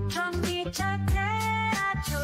전기차 태아조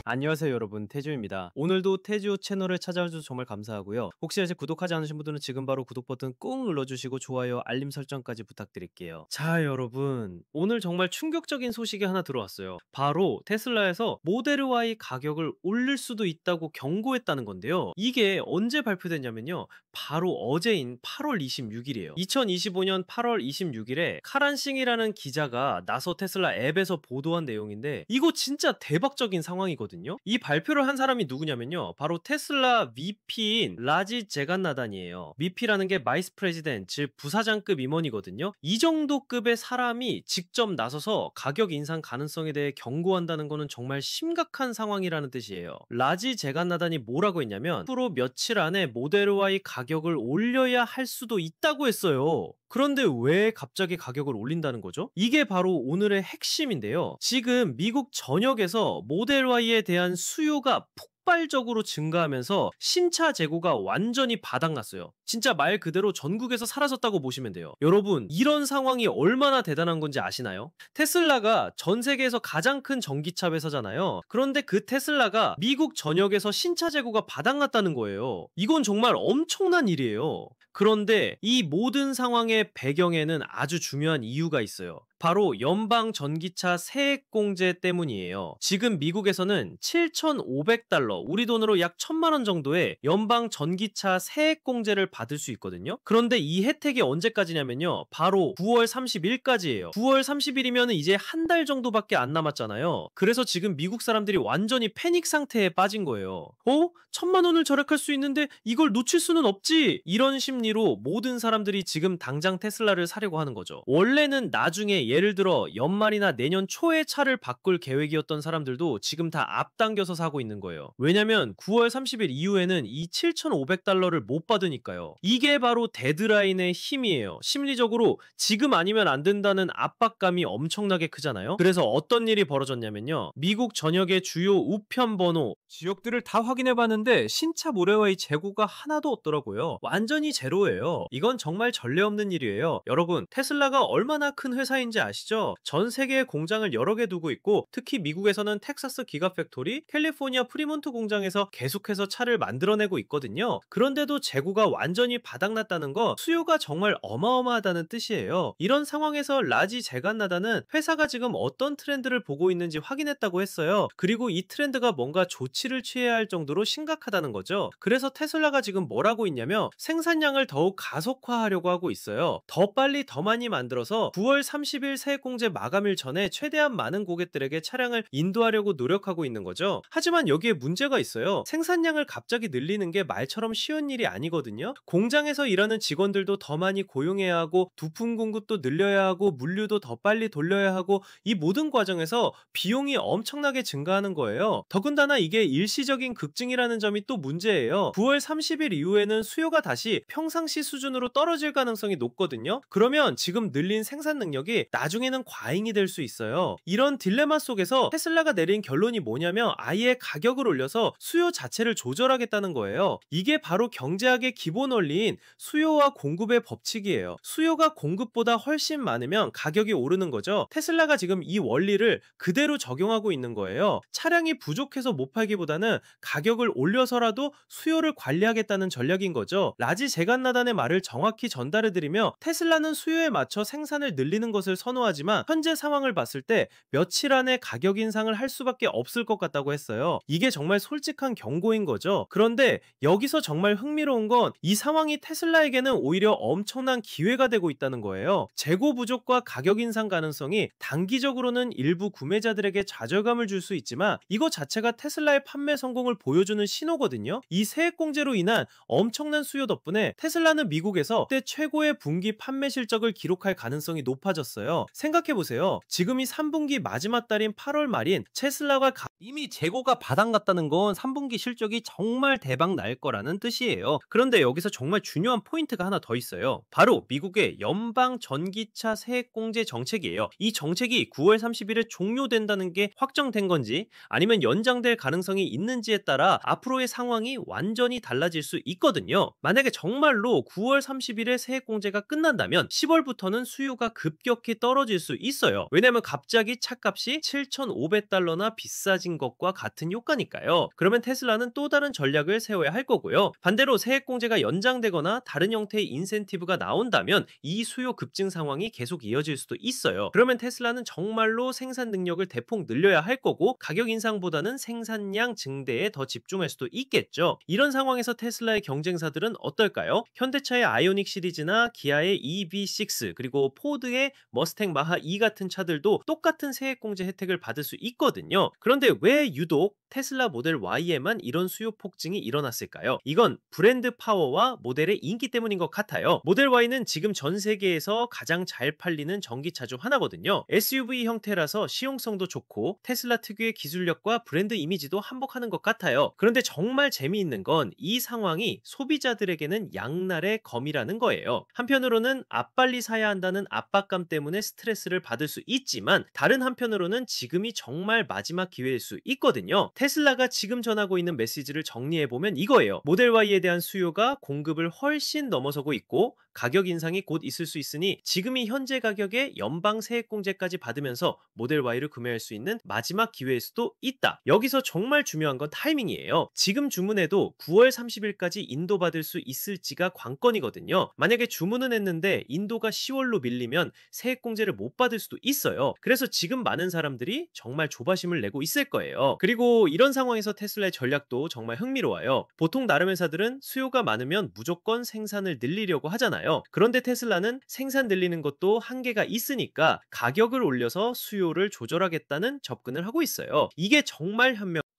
안녕하세요 여러분, 태주입니다. 오늘도 태주 채널을 찾아와주셔서 정말 감사하고요. 혹시 아직 구독하지 않으신 분들은 지금 바로 구독 버튼 꾹 눌러주시고 좋아요 알림 설정까지 부탁드릴게요. 자 여러분, 오늘 정말 충격적인 소식이 하나 들어왔어요. 바로 테슬라에서 모델 Y 가격을 올릴 수도 있다고 경고했다는 건데요. 이게 언제 발표됐냐면요, 바로 어제인 8월 26일이에요 2025년 8월 26일에 카란싱이라는 기자가 나서 테슬라 앱에서 보도한 내용인데, 이거 진짜 대박적인 상황이거든요. 이 발표를 한 사람이 누구냐면요, 바로 테슬라 VP인 라지 제간나단이에요. VP라는 게 바이스 프레지덴트, 즉 부사장급 임원이거든요. 이 정도 급의 사람이 직접 나서서 가격 인상 가능성에 대해 경고한다는 거는 정말 심각한 상황이라는 뜻이에요. 라지 제간나단이 뭐라고 했냐면, 앞으로 며칠 안에 모델 Y 가격을 올려야 할 수도 있다고 했어요. 그런데 왜 갑자기 가격을 올린다는 거죠? 이게 바로 오늘의 핵심인데요. 지금 미국 전역에서 모델 Y에 대한 수요가 폭발적으로 증가하면서 신차 재고가 완전히 바닥났어요. 진짜 말 그대로 전국에서 사라졌다고 보시면 돼요. 여러분, 이런 상황이 얼마나 대단한 건지 아시나요? 테슬라가 전 세계에서 가장 큰 전기차 회사잖아요. 그런데 그 테슬라가 미국 전역에서 신차 재고가 바닥났다는 거예요. 이건 정말 엄청난 일이에요. 그런데 이 모든 상황의 배경에는 아주 중요한 이유가 있어요. 바로 연방 전기차 세액 공제 때문이에요. 지금 미국에서는 7,500달러, 우리 돈으로 약 1,000만 원 정도의 연방 전기차 세액 공제를 받을 수 있거든요. 그런데 이 혜택이 언제까지냐면요, 바로 9월 30일까지예요. 9월 30일이면 이제 한 달 정도밖에 안 남았잖아요. 그래서 지금 미국 사람들이 완전히 패닉 상태에 빠진 거예요. 1,000만 원을 절약할 수 있는데 이걸 놓칠 수는 없지! 이런 심리로 모든 사람들이 지금 당장 테슬라를 사려고 하는 거죠. 원래는 나중에 예를 들어 연말이나 내년 초에 차를 바꿀 계획이었던 사람들도 지금 다 앞당겨서 사고 있는 거예요. 왜냐면 9월 30일 이후에는 이 7,500달러를 못 받으니까요. 이게 바로 데드라인의 힘이에요. 심리적으로 지금 아니면 안 된다는 압박감이 엄청나게 크잖아요. 그래서 어떤 일이 벌어졌냐면요, 미국 전역의 주요 우편 번호 지역들을 다 확인해봤는데 신차 모델 Y 재고가 하나도 없더라고요. 완전히 제로예요. 이건 정말 전례 없는 일이에요. 여러분, 테슬라가 얼마나 큰 회사인지 아시죠? 전 세계에 공장을 여러 개 두고 있고, 특히 미국에서는 텍사스 기가팩토리, 캘리포니아 프리몬트 공장에서 계속해서 차를 만들어내고 있거든요. 그런데도 재고가 완전히 바닥났다는 거, 수요가 정말 어마어마하다는 뜻이에요. 이런 상황에서 라지 제간나다는 회사가 지금 어떤 트렌드를 보고 있는지 확인했다고 했어요. 그리고 이 트렌드가 뭔가 조치를 취해야 할 정도로 심각하다는 거죠. 그래서 테슬라가 지금 뭘 하고 있냐면 생산량을 더욱 가속화하려고 하고 있어요. 더 빨리 더 많이 만들어서 9월 30일 세액공제 마감일 전에 최대한 많은 고객들에게 차량을 인도하려고 노력하고 있는 거죠. 하지만 여기에 문제가 있어요. 생산량을 갑자기 늘리는 게 말처럼 쉬운 일이 아니거든요. 공장에서 일하는 직원들도 더 많이 고용해야 하고, 부품 공급도 늘려야 하고, 물류도 더 빨리 돌려야 하고, 이 모든 과정에서 비용이 엄청나게 증가하는 거예요. 더군다나 이게 일시적인 급증이라는 점이 또 문제예요. 9월 30일 이후에는 수요가 다시 평상시 수준으로 떨어질 가능성이 높거든요. 그러면 지금 늘린 생산 능력이 나중에는 과잉이 될 수 있어요. 이런 딜레마 속에서 테슬라가 내린 결론이 뭐냐면 아예 가격을 올려서 수요 자체를 조절하겠다는 거예요. 이게 바로 경제학의 기본 원리인 수요와 공급의 법칙이에요. 수요가 공급보다 훨씬 많으면 가격이 오르는 거죠. 테슬라가 지금 이 원리를 그대로 적용하고 있는 거예요. 차량이 부족해서 못 팔기보다는 가격을 올려서라도 수요를 관리하겠다는 전략인 거죠. 라지 제간나단의 말을 정확히 전달해드리며, 테슬라는 수요에 맞춰 생산을 늘리는 것을 선호하지만 현재 상황을 봤을 때 며칠 안에 가격 인상을 할 수밖에 없을 것 같다고 했어요. 이게 정말 솔직한 경고인 거죠. 그런데 여기서 정말 흥미로운 건 이 상황이 테슬라에게는 오히려 엄청난 기회가 되고 있다는 거예요. 재고 부족과 가격 인상 가능성이 단기적으로는 일부 구매자들에게 좌절감을 줄 수 있지만 이거 자체가 테슬라의 판매 성공을 보여주는 신호거든요. 이 세액 공제로 인한 엄청난 수요 덕분에 테슬라는 미국에서 그때 최고의 분기 판매 실적을 기록할 가능성이 높아졌어요. 있을까요? 생각해보세요. 지금이 3분기 마지막 달인 8월 말인 테슬라가 이미 재고가 바닥났다는 건 3분기 실적이 정말 대박 날 거라는 뜻이에요. 그런데 여기서 정말 중요한 포인트가 하나 더 있어요. 바로 미국의 연방 전기차 세액공제 정책이에요. 이 정책이 9월 30일에 종료된다는 게 확정된 건지 아니면 연장될 가능성이 있는지에 따라 앞으로의 상황이 완전히 달라질 수 있거든요. 만약에 정말로 9월 30일에 세액공제가 끝난다면 10월부터는 수요가 급격히 떨어질 수 있어요. 왜냐면 갑자기 차값이 7,500달러나 비싸진 것과 같은 효과니까요. 그러면 테슬라는 또 다른 전략을 세워야 할 거고요. 반대로 세액공제가 연장되거나 다른 형태의 인센티브가 나온다면 이 수요 급증 상황이 계속 이어질 수도 있어요. 그러면 테슬라는 정말로 생산 능력을 대폭 늘려야 할 거고 가격 인상보다는 생산량 증대에 더 집중할 수도 있겠죠. 이런 상황에서 테슬라의 경쟁사들은 어떨까요? 현대차의 아이오닉 시리즈나 기아의 EV6 그리고 포드의 머스탱 마하 2 같은 차들도 똑같은 세액공제 혜택을 받을 수 있거든요. 그런데 왜 유독 테슬라 모델 Y에만 이런 수요 폭증이 일어났을까요? 이건 브랜드 파워와 모델의 인기 때문인 것 같아요. 모델 Y는 지금 전 세계에서 가장 잘 팔리는 전기차 중 하나거든요. SUV 형태라서 실용성도 좋고 테슬라 특유의 기술력과 브랜드 이미지도 한몫하는 것 같아요. 그런데 정말 재미있는 건 이 상황이 소비자들에게는 양날의 검이라는 거예요. 한편으로는 앞빨리 사야 한다는 압박감 때문에 스트레스를 받을 수 있지만 다른 한편으로는 지금이 정말 마지막 기회일 수 있거든요. 테슬라가 지금 전하고 있는 메시지를 정리해보면 이거예요. 모델 Y에 대한 수요가 공급을 훨씬 넘어서고 있고 가격 인상이 곧 있을 수 있으니 지금이 현재 가격에 연방 세액공제까지 받으면서 모델 Y를 구매할 수 있는 마지막 기회일 수도 있다. 여기서 정말 중요한 건 타이밍이에요. 지금 주문해도 9월 30일까지 인도받을 수 있을지가 관건이거든요. 만약에 주문은 했는데 인도가 10월로 밀리면 세액공제를 못 받을 수도 있어요. 그래서 지금 많은 사람들이 정말 조바심을 내고 있을 거예요. 그리고 이런 상황에서 테슬라의 전략도 정말 흥미로워요. 보통 나름 회사들은 수요가 많으면 무조건 생산을 늘리려고 하잖아요. 그런데 테슬라는 생산 늘리는 것도 한계가 있으니까 가격을 올려서 수요를 조절하겠다는 접근을 하고 있어요. 이게 정말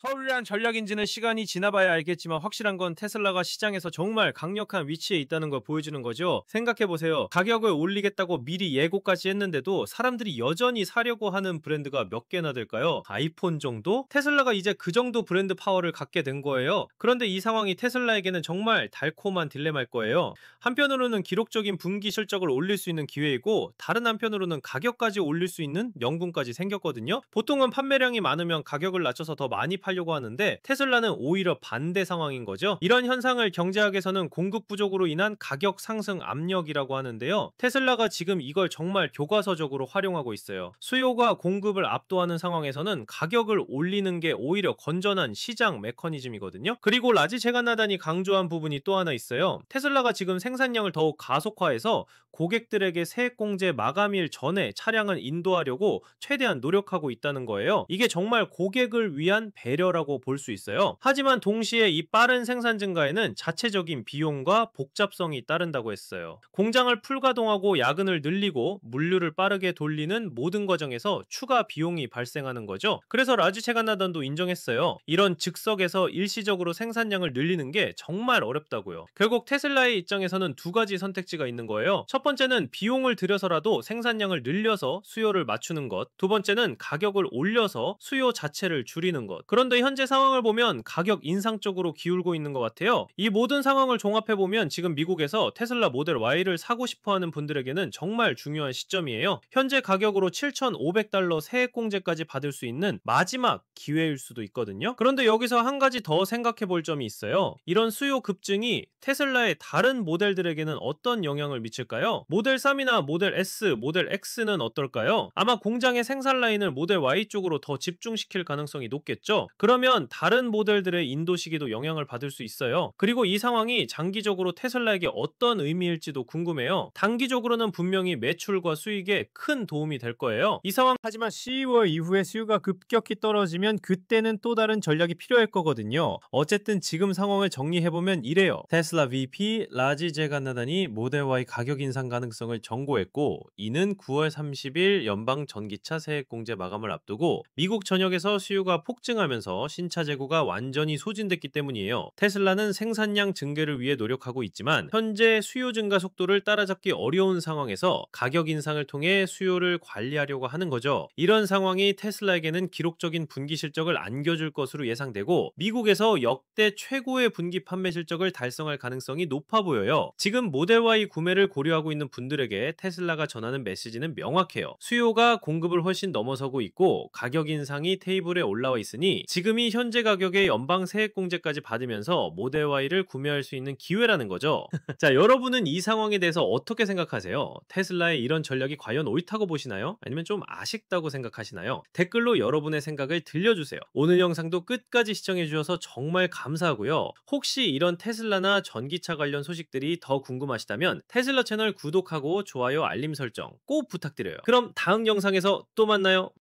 서울이란 전략인지는 시간이 지나봐야 알겠지만 확실한 건 테슬라가 시장에서 정말 강력한 위치에 있다는 걸 보여주는 거죠. 생각해보세요. 가격을 올리겠다고 미리 예고까지 했는데도 사람들이 여전히 사려고 하는 브랜드가 몇 개나 될까요? 아이폰 정도? 테슬라가 이제 그 정도 브랜드 파워를 갖게 된 거예요. 그런데 이 상황이 테슬라에게는 정말 달콤한 딜레마일 거예요. 한편으로는 기록적인 분기 실적을 올릴 수 있는 기회이고 다른 한편으로는 가격까지 올릴 수 있는 명분까지 생겼거든요. 보통은 판매량이 많으면 가격을 낮춰서 더 많이 팔려고 하는데 테슬라는 오히려 반대 상황인 거죠. 이런 현상을 경제학에서는 공급 부족으로 인한 가격 상승 압력이라고 하는데요. 테슬라가 지금 이걸 정말 교과서적으로 활용하고 있어요. 수요가 공급을 압도하는 상황에서는 가격을 올리는 게 오히려 건전한 시장 메커니즘이거든요. 그리고 라지 제간나단이 강조한 부분이 또 하나 있어요. 테슬라가 지금 생산량을 더욱 가속화해서 고객들에게 세액공제 마감일 전에 차량을 인도하려고 최대한 노력하고 있다는 거예요. 이게 정말 고객을 위한 배려라고 볼 수 있어요. 하지만 동시에 이 빠른 생산 증가에는 자체적인 비용과 복잡성이 따른다고 했어요. 공장을 풀가동하고 야근을 늘리고 물류를 빠르게 돌리는 모든 과정에서 추가 비용이 발생하는 거죠. 그래서 라지 체간나단도 인정했어요. 이런 즉석에서 일시적으로 생산량을 늘리는 게 정말 어렵다고요. 결국 테슬라의 입장에서는 두 가지 선택지가 있는 거예요. 첫 번째는 비용을 들여서라도 생산량을 늘려서 수요를 맞추는 것, 두 번째는 가격을 올려서 수요 자체를 줄이는 것. 그런데 현재 상황을 보면 가격 인상 쪽으로 기울고 있는 것 같아요. 이 모든 상황을 종합해보면 지금 미국에서 테슬라 모델 Y를 사고 싶어하는 분들에게는 정말 중요한 시점이에요. 현재 가격으로 7,500달러 세액공제까지 받을 수 있는 마지막 기회일 수도 있거든요. 그런데 여기서 한 가지 더 생각해볼 점이 있어요. 이런 수요 급증이 테슬라의 다른 모델들에게는 어떤 영향을 미칠까요? 모델 3이나 모델 S, 모델 X는 어떨까요? 아마 공장의 생산 라인을 모델 Y 쪽으로 더 집중시킬 가능성이 높겠죠? 그러면 다른 모델들의 인도 시기도 영향을 받을 수 있어요. 그리고 이 상황이 장기적으로 테슬라에게 어떤 의미일지도 궁금해요. 단기적으로는 분명히 매출과 수익에 큰 도움이 될 거예요. 이 상황 하지만 12월 이후에 수요가 급격히 떨어지면 그때는 또 다른 전략이 필요할 거거든요. 어쨌든 지금 상황을 정리해보면 이래요. 테슬라 VP 라지 제간나단이 모델 Y 가격 인상 가능성을 경고했고 이는 9월 30일 연방 전기차 세액공제 마감을 앞두고 미국 전역에서 수요가 폭증하면서 줄어들면서 신차 재고가 완전히 소진됐기 때문이에요. 테슬라는 생산량 증대를 위해 노력하고 있지만 현재 수요 증가 속도를 따라잡기 어려운 상황에서 가격 인상을 통해 수요를 관리하려고 하는 거죠. 이런 상황이 테슬라에게는 기록적인 분기 실적을 안겨줄 것으로 예상되고 미국에서 역대 최고의 분기 판매 실적을 달성할 가능성이 높아 보여요. 지금 모델 Y 구매를 고려하고 있는 분들에게 테슬라가 전하는 메시지는 명확해요. 수요가 공급을 훨씬 넘어서고 있고 가격 인상이 테이블에 올라와 있으니 지금이 현재 가격의 연방 세액공제까지 받으면서 모델 Y를 구매할 수 있는 기회라는 거죠. 자, 여러분은 이 상황에 대해서 어떻게 생각하세요? 테슬라의 이런 전략이 과연 옳다고 보시나요? 아니면 좀 아쉽다고 생각하시나요? 댓글로 여러분의 생각을 들려주세요. 오늘 영상도 끝까지 시청해주셔서 정말 감사하고요. 혹시 이런 테슬라나 전기차 관련 소식들이 더 궁금하시다면 테슬라 채널 구독하고 좋아요 알림 설정 꼭 부탁드려요. 그럼 다음 영상에서 또 만나요.